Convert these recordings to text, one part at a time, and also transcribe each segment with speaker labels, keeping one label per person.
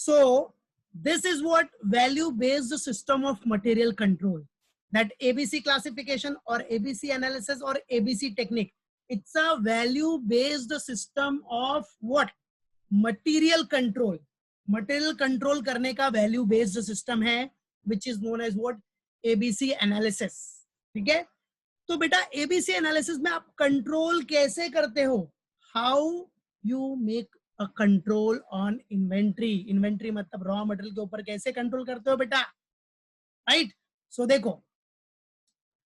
Speaker 1: So this is what value based system of material control, that ABC classification or ABC analysis or ABC technique. It's a value based system of what? Material control. Material control करने का value based system है, which is known as what? ABC analysis. ठीक है? तो बेटा ABC analysis में आप control कैसे करते हो? How you make a control on inventory. Inventory मतलब raw material के ऊपर कैसे control करते हो बेटा? Right? So देखो,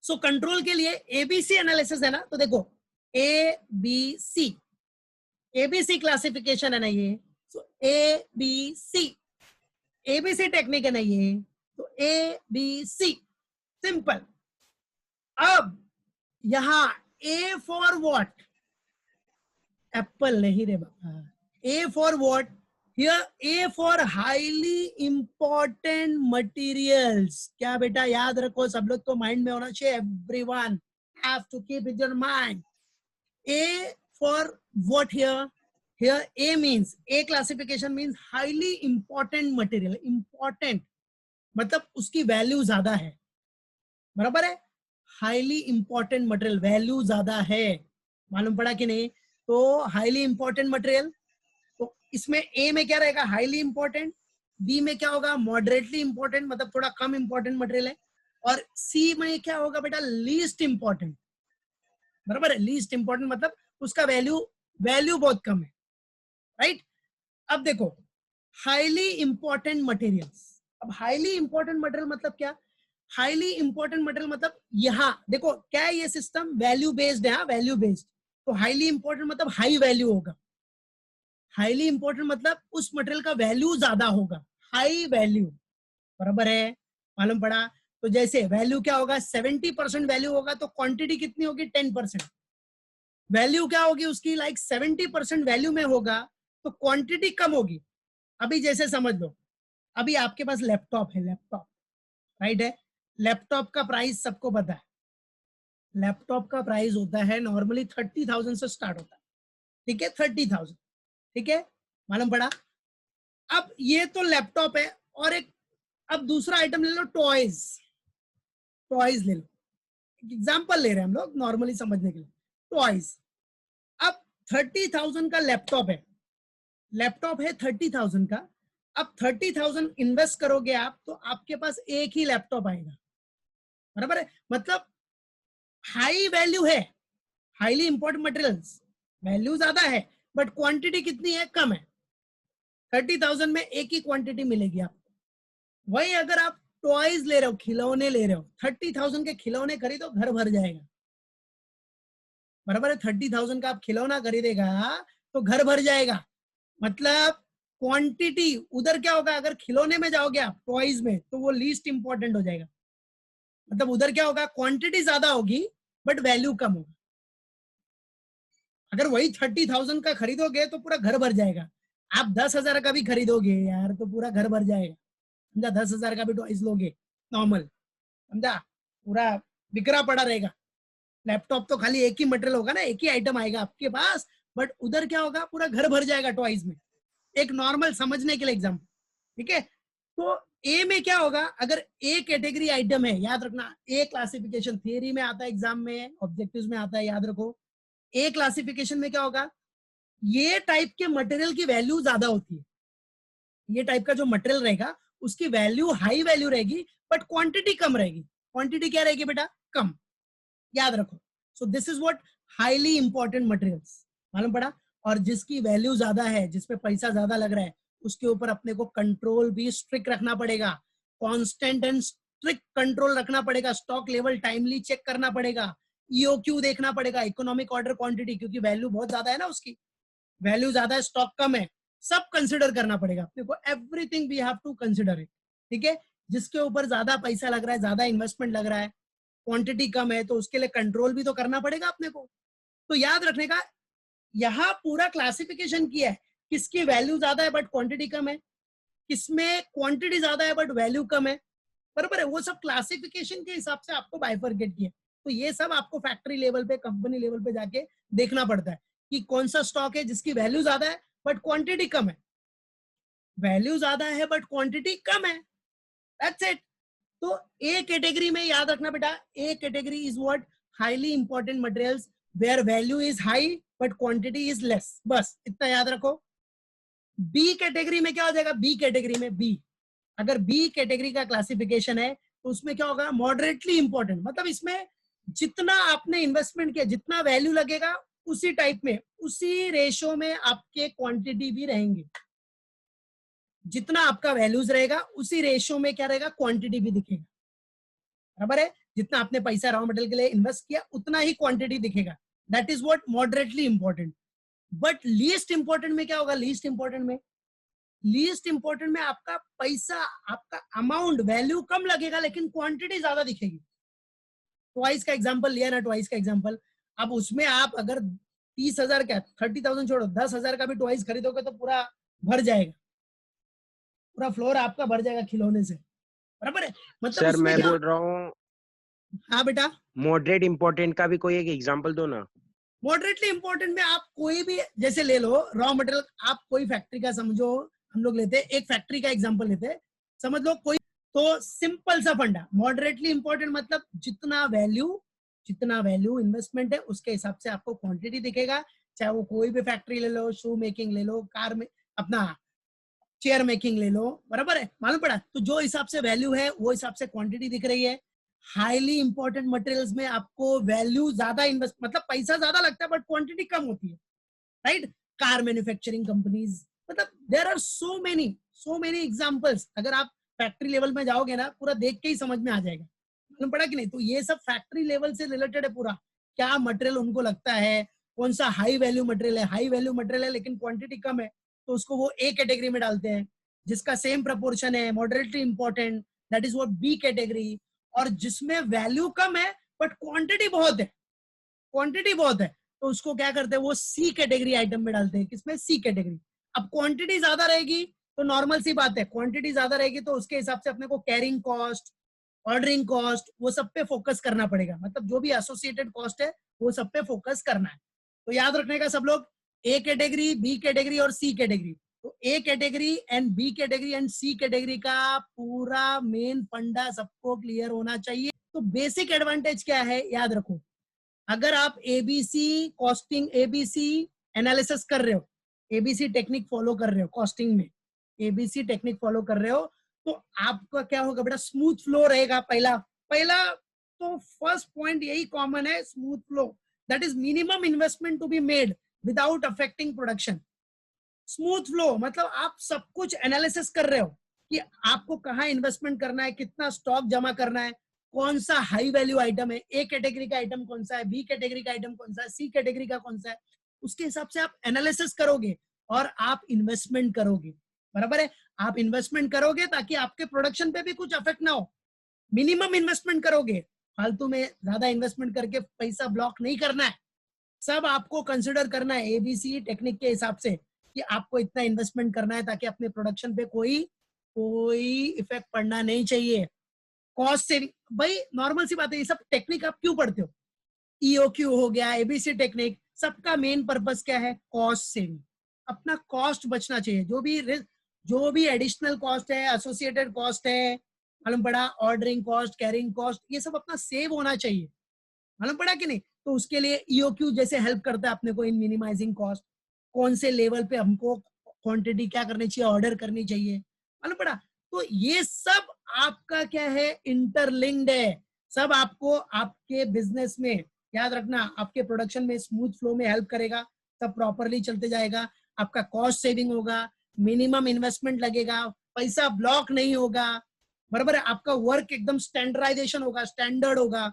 Speaker 1: so control के लिए ABC analysis है ना, तो देखो ABC ABC क्लासिफिकेशन है ना ये, तो ABC ABC टेक्निक है ना ये, तो ABC सिंपल. अब यहां A फॉर व्हाट? एप्पल नहीं रे बाबा. A for what? Here A for highly important materials. क्या बेटा याद रखो, सब लोग को माइंड में होना चाहिए. Everyone have to keep it in mind. A for what here? Here A means, A classification means highly important material. Important मतलब उसकी वैल्यू ज्यादा है, बराबर है. हाईली इंपॉर्टेंट मटेरियल, वैल्यू ज्यादा है. मालूम पड़ा कि नहीं? तो हाईली इंपॉर्टेंट मटेरियल, तो इसमें A में क्या रहेगा? Highly important. B में क्या होगा? मॉडरेटली इंपॉर्टेंट मतलब थोड़ा कम इंपॉर्टेंट मटेरियल है. और C में क्या होगा बेटा? Least important. बराबर है. लीस्ट इंपॉर्टेंट मतलब उसका वैल्यू बहुत कम है. राइट? अब देखो हाईली इंपॉर्टेंट मटेरियल्स. अब हाईली इंपॉर्टेंट मटेरियल मतलब क्या? हाईली इंपॉर्टेंट मटेरियल मतलब यहां देखो क्या है, ये सिस्टम वैल्यू बेस्ड है. वैल्यू बेस्ड, तो हाईली इंपॉर्टेंट मतलब हाई वैल्यू होगा. हाईली इंपॉर्टेंट मतलब उस मटेरियल का वैल्यू ज्यादा होगा. हाई वैल्यू, बराबर है. मालूम पड़ा? तो जैसे वैल्यू क्या होगा? 70% वैल्यू होगा, तो क्वांटिटी कितनी होगी? 10%. वैल्यू क्या होगी उसकी? लाइक 70% वैल्यू में होगा तो क्वांटिटी कम होगी. अभी जैसे समझ लो, अभी आपके पास लैपटॉप है, लैपटॉप, राइट है. लैपटॉप का प्राइस सबको पता है. लैपटॉप का प्राइस होता है नॉर्मली 30,000 से स्टार्ट होता है. ठीक है, 30,000. ठीक है, मालूम पड़ा? अब ये तो लैपटॉप है. और एक अब दूसरा आइटम ले लो, टॉयज. टॉयज ले लो, एग्जाम्पल ले रहे हैं हम लोग नॉर्मली समझने के लिए. टॉयज. अब 30,000 का लैपटॉप है. लैपटॉप है 30,000 का. अब 30,000 इन्वेस्ट करोगे आप, तो आपके पास एक ही लैपटॉप आएगा, बराबर है. मतलब हाई वैल्यू है, हाईली इंपॉर्टेंट मटेरियल्स, वैल्यू ज्यादा है, बट क्वांटिटी कितनी है? कम है. 30,000 में एक ही क्वांटिटी मिलेगी आपको. वही अगर आप टॉयज ले रहे हो, खिलौने ले रहे हो, 30,000 के खिलौने खरीदो, घर भर जाएगा, बराबर है. 30,000 का आप खिलौना खरीदेगा तो घर भर जाएगा. मतलब क्वांटिटी उधर क्या होगा? अगर खिलौने में जाओगे आप, टॉयज में, तो वो लीस्ट इंपॉर्टेंट हो जाएगा. मतलब उधर क्या होगा? क्वांटिटी ज्यादा होगी बट वैल्यू कम होगा. अगर वही 30,000 का खरीदोगे तो पूरा घर भर जाएगा. आप 10,000 का भी खरीदोगे यार तो पूरा घर भर जाएगा. समझा? 10,000 का भी टॉयज लोगे नॉर्मल, समझा? पूरा बिखरा पड़ा रहेगा. लैपटॉप तो खाली एक ही मटेरियल होगा ना, एक ही आइटम आएगा आपके पास, बट उधर क्या होगा? पूरा घर भर जाएगा टॉयज में. एक नॉर्मल समझने के लिए एग्जाम्पल. ठीक है, तो ए में क्या होगा? अगर ए कैटेगरी आइटम है, याद रखना, ए क्लासिफिकेशन थियरी में आता है, एग्जाम में, ऑब्जेक्टिव्स में आता है, याद रखो. ए क्लासिफिकेशन में क्या होगा? ये टाइप के मटेरियल की वैल्यू ज्यादा होती है. ये टाइप का जो मटेरियल रहेगा उसकी वैल्यू हाई वैल्यू रहेगी, बट क्वांटिटी कम रहेगी. क्वांटिटी क्या रहेगी बेटा? कम. याद रखो. सो this is what highly important materials. मालूम पड़ा? और जिसकी वैल्यू ज्यादा है, जिसपे पैसा ज्यादा लग रहा है, उसके ऊपर अपने को कंट्रोल भी स्ट्रिक्ट रखना पड़ेगा. कांस्टेंट एंड स्ट्रिक्ट कंट्रोल रखना पड़ेगा. स्टॉक लेवल टाइमली चेक करना पड़ेगा. ईओक्यू देखना पड़ेगा, इकोनॉमिक ऑर्डर क्वांटिटी, क्योंकि वैल्यू बहुत ज्यादा है ना, उसकी वैल्यू ज्यादा है, स्टॉक कम है. सब कंसिडर करना पड़ेगा अपने को. Everything we have to consider it. ठीक है, जिसके ऊपर ज्यादा पैसा लग रहा है, ज्यादा इन्वेस्टमेंट लग रहा है, क्वांटिटी कम है, तो उसके लिए कंट्रोल भी तो करना पड़ेगा अपने को. तो याद रखने का, यहां पूरा क्लासिफिकेशन किया है. किसकी वैल्यू ज्यादा है बट क्वांटिटी कम है, किसमें क्वांटिटी ज्यादा है बट वैल्यू कम है, बराबर है. वो सब क्लासिफिकेशन के हिसाब से आपको बाइफरकेट किया. तो ये सब आपको फैक्ट्री लेवल पे, कंपनी लेवल पे जाके देखना पड़ता है कि कौन सा स्टॉक है जिसकी वैल्यू ज्यादा है बट क्वांटिटी कम है. वैल्यू ज्यादा है बट क्वांटिटी कम है, दैट्स इट। तो ए कैटेगरी में याद रखना बेटा, A category is what, highly important materials where value is high but quantity is less, बस इतना याद रखो। बी कैटेगरी में क्या हो जाएगा, बी कैटेगरी में बी, अगर बी कैटेगरी का क्लासिफिकेशन है तो उसमें क्या होगा, मॉडरेटली इंपॉर्टेंट, मतलब इसमें जितना आपने इन्वेस्टमेंट किया, जितना वैल्यू लगेगा उसी टाइप में, उसी रेशो में आपके क्वांटिटी भी रहेंगे। जितना आपका वैल्यूज रहेगा उसी रेशो में क्या रहेगा, क्वांटिटी भी दिखेगा, बराबर है। जितना आपने पैसा रॉ मटेरियल के लिए इन्वेस्ट किया उतना ही क्वांटिटी दिखेगा, that is what moderately important. But least important में क्या होगा, लीस्ट इंपॉर्टेंट में, लीस्ट इंपॉर्टेंट में आपका पैसा, आपका अमाउंट, वैल्यू कम लगेगा लेकिन क्वांटिटी ज्यादा दिखेगी। ट्वाइस का एग्जांपल लिया ना, ट्वाइस का एग्जांपल, अब उसमें आप अगर 30,000 क्या 30,000 छोड़ो, 10,000 का भी ट्वाइस खरीदोगे तो पूरा भर जाएगा, पूरा फ्लोर आपका भर जाएगा खिलौने से, बराबर है। मतलब
Speaker 2: सर
Speaker 1: उसमें
Speaker 2: मैं
Speaker 1: क्या,
Speaker 2: बोल रहा हूँ
Speaker 1: हाँ बेटा,
Speaker 2: मॉडरेट इम्पोर्टेंट का भी कोई एक एग्जांपल दो ना।
Speaker 1: मॉडरेटली इंपॉर्टेंट में आप कोई भी, जैसे ले लो रॉ मटेरियल, आप कोई फैक्ट्री का समझो, हम लोग लेते हैं एक फैक्ट्री का एग्जांपल लेते हैं, समझ लो कोई, तो सिंपल सा फंडा, मॉडरेटली इंपॉर्टेंट मतलब जितना वैल्यू इन्वेस्टमेंट है उसके हिसाब से आपको क्वांटिटी दिखेगा। चाहे वो कोई भी फैक्ट्री ले लो, शू मेकिंग ले लो, कार में अपना चेयर मेकिंग ले लो, बराबर है, मालूम पड़ा। तो जो हिसाब से वैल्यू है वो हिसाब से क्वांटिटी दिख रही है। हाईली इंपॉर्टेंट मटेरियल्स में आपको वैल्यू ज्यादा इन्वेस्ट, मतलब पैसा ज्यादा लगता है बट क्वांटिटी कम होती है, राइट। कार मैन्युफैक्चरिंग कंपनीज, मतलब there are so many examples, अगर आप फैक्ट्री लेवल में जाओगे ना पूरा देख के ही समझ में आ जाएगा, मालूम पड़ा कि नहीं। तो ये सब फैक्ट्री लेवल से रिलेटेड है पूरा, क्या मटेरियल उनको लगता है, कौन सा हाई वैल्यू मटेरियल है, हाई वैल्यू मटेरियल है लेकिन क्वांटिटी कम है तो उसको वो ए कैटेगरी में डालते हैं। जिसका सेम प्रपोर्शन है, moderately important, that is what B category. और जिसमें वैल्यू कम है बट क्वांटिटी बहुत है, क्वांटिटी बहुत है, तो उसको क्या करते हैं, वो सी कैटेगरी आइटम में डालते हैं, किसमें, सी कैटेगरी। अब क्वांटिटी ज्यादा रहेगी तो नॉर्मल सी बात है, क्वांटिटी ज्यादा रहेगी तो उसके हिसाब से अपने को कैरिंग कॉस्ट, ऑर्डरिंग कॉस्ट, वो सब पे फोकस करना पड़ेगा, मतलब जो भी एसोसिएटेड कॉस्ट है वो सब पे फोकस करना है। तो याद रखने का सब लोग, ए कैटेगरी, बी कैटेगरी और सी कैटेगरी। तो A category and B category and C category का पूरा मेन फंडा सबको क्लियर होना चाहिए। तो बेसिक एडवांटेज क्या है याद रखो, अगर आप एबीसी कॉस्टिंग, एबीसी एनालिसिस कर रहे हो, एबीसी टेक्निक फॉलो कर रहे हो कॉस्टिंग में, एबीसी टेक्निक फॉलो कर रहे हो, तो आपका क्या होगा बेटा, स्मूथ फ्लो रहेगा। पहला पहला तो फर्स्ट पॉइंट यही कॉमन है, smooth flow, that is minimum investment to be made without affecting production. Smooth flow मतलब आप सब कुछ एनालिसिस कर रहे हो कि आपको कहाँ इन्वेस्टमेंट करना है, कितना स्टॉक जमा करना है, कौन सा हाई वैल्यू आइटम है, ए कैटेगरी का आइटम कौन सा है, बी कैटेगरी का आइटम कौन सा है, सी कैटेगरी का कौन सा है, उसके हिसाब से आप एनालिसिस करोगे और आप इन्वेस्टमेंट करोगे, बराबर है। आप इन्वेस्टमेंट करोगे ताकि आपके प्रोडक्शन पे भी कुछ अफेक्ट ना हो, मिनिमम इन्वेस्टमेंट करोगे, फालतू में ज्यादा इन्वेस्टमेंट करके पैसा ब्लॉक नहीं करना है। सब आपको कंसिडर करना है एबीसी टेक्निक के हिसाब से कि आपको इतना इन्वेस्टमेंट करना है ताकि अपने प्रोडक्शन पे कोई कोई इफेक्ट पड़ना नहीं चाहिए। कॉस्ट सेविंग, भाई नॉर्मल सी बात है, ये सब टेक्निक आप क्यों पढ़ते हो, ईओक्यू हो गया, एबीसी टेक्निक, सबका मेन पर्पस क्या है, कॉस्ट सेविंग, अपना कॉस्ट बचना चाहिए। जो भी एडिशनल कॉस्ट है, एसोसिएटेड कॉस्ट है, मालूम पड़ा, ऑर्डरिंग कॉस्ट, कैरिंग कॉस्ट, ये सब अपना सेव होना चाहिए, मालूम पड़ा कि नहीं। तो उसके लिए ईओक्यू जैसे हेल्प करता है अपने को इन मिनिमाइजिंग कॉस्ट, कौन से लेवल पे हमको क्वांटिटी क्या करनी चाहिए, ऑर्डर करनी चाहिए, मालूम पड़ा। तो ये सब आपका क्या है, इंटरलिंक्ड है, सब आपको आपके बिजनेस में याद रखना, आपके प्रोडक्शन में स्मूथ फ्लो में हेल्प करेगा, सब प्रॉपरली चलते जाएगा, आपका कॉस्ट सेविंग होगा, मिनिमम इन्वेस्टमेंट लगेगा, पैसा ब्लॉक नहीं होगा, बराबर है, आपका वर्क एकदम स्टैंडर्डाइजेशन होगा, स्टैंडर्ड होगा,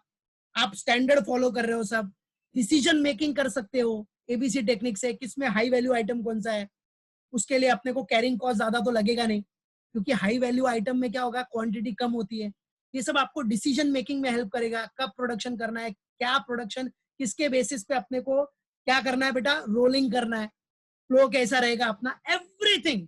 Speaker 1: आप स्टैंडर्ड फॉलो कर रहे हो, सब डिसीजन मेकिंग कर सकते हो एबीसी टेक्निक से, किसमें हाई वैल्यू आइटम कौन सा है। उसके लिए अपने को कैरिंग कॉस्ट ज्यादा तो लगेगा नहीं, क्योंकि हाई वैल्यू आइटम में क्या होगा, क्वांटिटी कम होती है। ये सब आपको डिसीजन मेकिंग में हेल्प करेगा, कब प्रोडक्शन करना है, क्या प्रोडक्शन, किसके बेसिस पे अपने को क्या करना है बेटा, रोलिंग करना है, फ्लो कैसा रहेगा अपना, एवरीथिंग।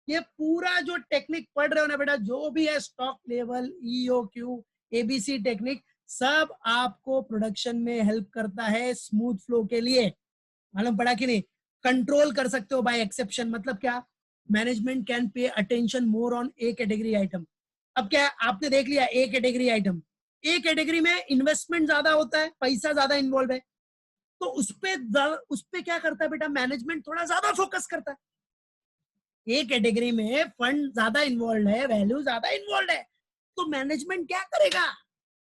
Speaker 1: ये पूरा जो टेक्निक पढ़ रहे हो ना बेटा, जो भी है stock level, EOQ, ABC technique, सब आपको प्रोडक्शन में हेल्प करता है स्मूथ फ्लो के लिए, मालूम पड़ा कि नहीं। कंट्रोल कर सकते हो बाय एक्सेप्शन, मतलब क्या, management can pay attention more on A category item. अब क्या है, आपने देख लिया ए कैटेगरी आइटम, ए कैटेगरी में इन्वेस्टमेंट ज्यादा होता है, पैसा ज्यादा इन्वॉल्व है, तो उस पे क्या करता है बेटा, मैनेजमेंट थोड़ा ज्यादा फोकस करता है। ए कैटेगरी में फंड ज्यादा इन्वॉल्व है, वैल्यू ज्यादा इन्वॉल्व है, तो मैनेजमेंट क्या करेगा,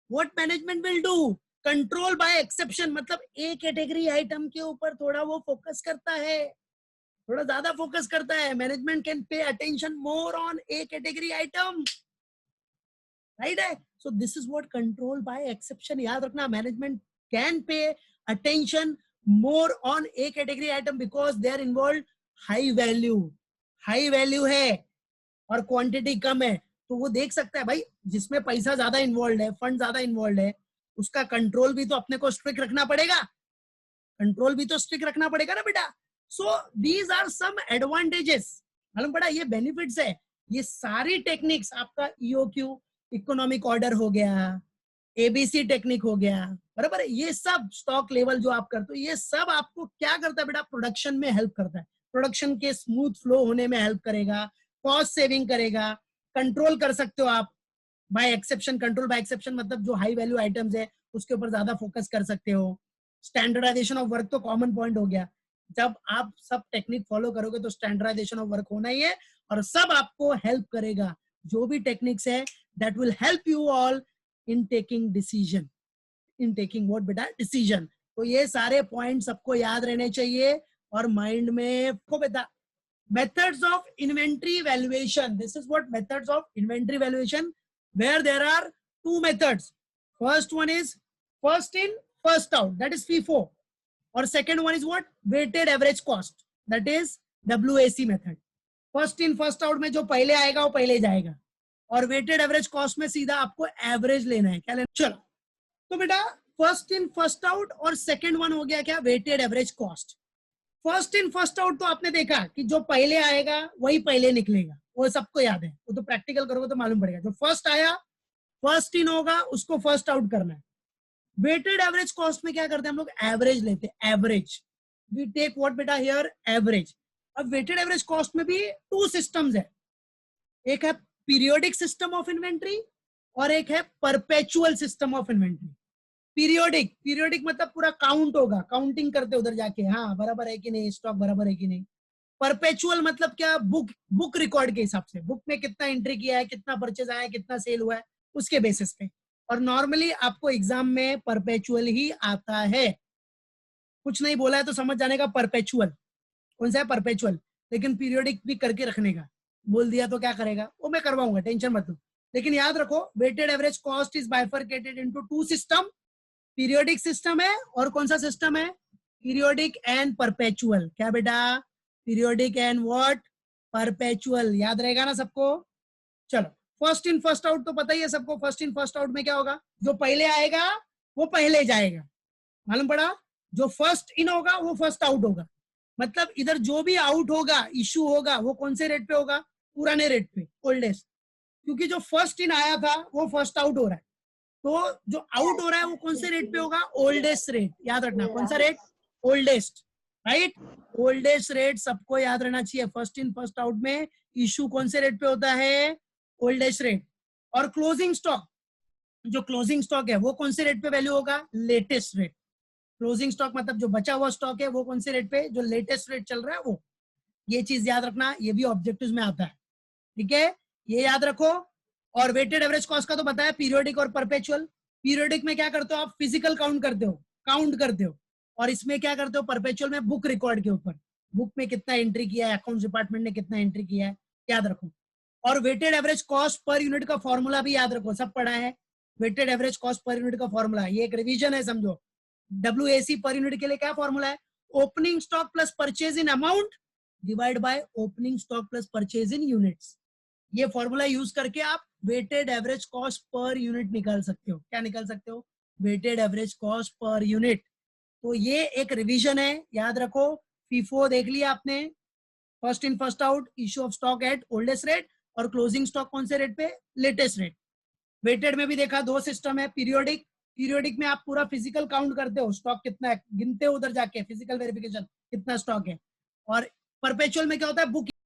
Speaker 1: what management will do, control by exception, मतलब ए कैटेगरी आइटम के ऊपर थोड़ा वो फोकस करता है, थोड़ा ज्यादा फोकस करता है। Management can pay attention more on A category item, right है। So this is what control by exception, याद रखना, management can pay attention more on A category item because they are involve high value, high value है और quantity कम है, तो वो देख सकता है भाई जिसमें पैसा ज्यादा इन्वॉल्व है, फंड ज्यादा इन्वॉल्व है, उसका कंट्रोल भी तो अपने को स्ट्रिक्ट रखना पड़ेगा, कंट्रोल भी तो स्ट्रिक्ट रखना पड़ेगा ना बेटा। So these are some advantages, मालूम पड़ा, ये बेनिफिट्स है। ये सारी टेक्निक्स, आपका ईओक्यू इकोनॉमिक ऑर्डर हो गया, एबीसी टेक्निक हो गया, बराबर है, ये सब स्टॉक लेवल जो आप करते हो, ये सब आपको क्या करता है बेटा, प्रोडक्शन में हेल्प करता है, प्रोडक्शन के स्मूथ फ्लो होने में हेल्प करेगा, कॉस्ट सेविंग करेगा, कंट्रोल कर सकते हो आप by exception. Control by exception मतलब जो हाई वैल्यू आइटम्स है उसके ऊपर ज्यादा फोकस कर सकते हो। स्टैंडर्डाइजेशन ऑफ वर्क तो कॉमन पॉइंट हो गया, जब आप सब टेक्निक फॉलो करोगे तो स्टैंडर्डाइजेशन ऑफ वर्क होना ही है, और सब आपको हेल्प करेगा, जो भी टेक्निक्स है that will help you all in taking decision, in taking what बेटा, डिसीजन। तो ये सारे पॉइंट सबको याद रहने चाहिए और माइंड में को बेटा। Methods of inventory valuation. This is what methods of inventory valuation, where there are two methods. First one is first in, first out. That is FIFO. Or second one is what? Weighted average cost. That is WAC method. First in, first out में जो पहले आएगा वो पहले जाएगा, और weighted average cost में सीधा आपको एवरेज लेना है, क्या लेना, चलो। तो बेटा फर्स्ट इन फर्स्ट आउट और सेकेंड वन हो गया क्या, weighted average cost. First in first out तो आपने देखा कि जो पहले आएगा वही पहले निकलेगा, वो सबको याद है, वो तो प्रैक्टिकल करोगे तो मालूम पड़ेगा, जो फर्स्ट आया फर्स्ट इन होगा उसको फर्स्ट आउट करना है। वेटेड एवरेज कॉस्ट में क्या करते हैं हम लोग, एवरेज लेते हैं, एवरेज, वी टेक व्हाट बेटा हियर, एवरेज। अब वेटेड एवरेज कॉस्ट में भी टू सिस्टम्स है, एक है पीरियोडिक सिस्टम ऑफ इन्वेंट्री और एक है perpetual system of inventory. Periodic, periodic मतलब पूरा काउंट होगा, काउंटिंग करते उधर जाके, हाँ बराबर है कि नहीं, स्टॉक बराबर है कि नहीं। परपेचुअल मतलब क्या, बुक रिकॉर्ड के हिसाब से, बुक में कितना एंट्री किया है, कितना परचेज आया है, कितना सेल हुआ है, उसके बेसिस पे। और नॉर्मली आपको एग्जाम में परपेचुअल ही आता है, कुछ नहीं बोला है तो समझ जाने का परपेचुअल कौन सा है, परपेचुअल। लेकिन पीरियोडिक भी करके रखने का, बोल दिया तो क्या करेगा, वो मैं करवाऊंगा, टेंशन मत लो। लेकिन याद रखो, weighted average cost is bifurcated into two system, periodic system है और कौन सा सिस्टम है, पीरियोडिक एंड परपेचुअल। क्या बेटा, पीरियोडिक एंड व्हाट, परपेचुअल, याद रहेगा ना सबको। चलो फर्स्ट इन फर्स्ट आउट तो पता ही है सबको, फर्स्ट इन फर्स्ट आउट में क्या होगा, जो पहले आएगा वो पहले जाएगा, मालूम पड़ा, जो फर्स्ट इन होगा वो फर्स्ट आउट होगा, मतलब इधर जो भी आउट होगा, इशू होगा, वो कौन से रेट पे होगा, पुराने रेट पे, ओल्डेस्ट, क्योंकि जो फर्स्ट इन आया था वो फर्स्ट आउट हो रहा है, तो जो आउट हो रहा है वो कौन से रेट पे होगा, ओल्डेस्ट रेट, याद रखना, कौन सा rate, oldest, right, oldest rate सबको याद रहना चाहिए। फर्स्ट इन फर्स्ट आउट में इशू कौन से रेट पे होता है, ओल्डेस्ट रेट। और क्लोजिंग स्टॉक, जो क्लोजिंग स्टॉक है वो कौन से रेट पे वैल्यू होगा, लेटेस्ट रेट। क्लोजिंग स्टॉक मतलब जो बचा हुआ स्टॉक है वो कौन से रेट पे, जो लेटेस्ट रेट चल रहा है वो, ये चीज याद रखना, ये भी ऑब्जेक्टिव्स में आता है, ठीक है, ये याद रखो। और वेटेड एवरेज कॉस्ट का तो बताया, पीरियोडिक और परपेचुअल। पीरियोडिक में क्या करते हो आप, फिजिकल काउंट करते हो, और इसमें क्या करते हो, परपेचुअल में बुक रिकॉर्ड के ऊपर, बुक में कितना एंट्री किया है, अकाउंट्स डिपार्टमेंट ने कितना एंट्री किया है, याद रखो। और weighted average cost per unit का फॉर्मूला भी याद रखो, सब पढ़ा है, weighted average cost per unit का फॉर्मूला, ये एक रिवीजन है समझो। WAC पर यूनिट के लिए क्या फॉर्मूला है, opening stock plus purchase in amount divide by opening stock plus purchase in units. ये फॉर्मूला यूज करके आप weighted average cost per unit निकाल सकते हो, क्या निकाल सकते हो, weighted average cost per unit. तो ये एक रिवीजन है, याद रखो। FIFO देख लिया आपने, first in first out, issue of stock at oldest rate, और क्लोजिंग स्टॉक कौन से रेट पे, लेटेस्ट रेट। वेटेड में भी देखा, दो सिस्टम है, पीरियोडिक, पीरियोडिक में आप पूरा फिजिकल काउंट करते हो, स्टॉक कितना है गिनते हो, उधर जाके फिजिकल वेरिफिकेशन कितना स्टॉक है। और परपेचुअल में क्या होता है, बुक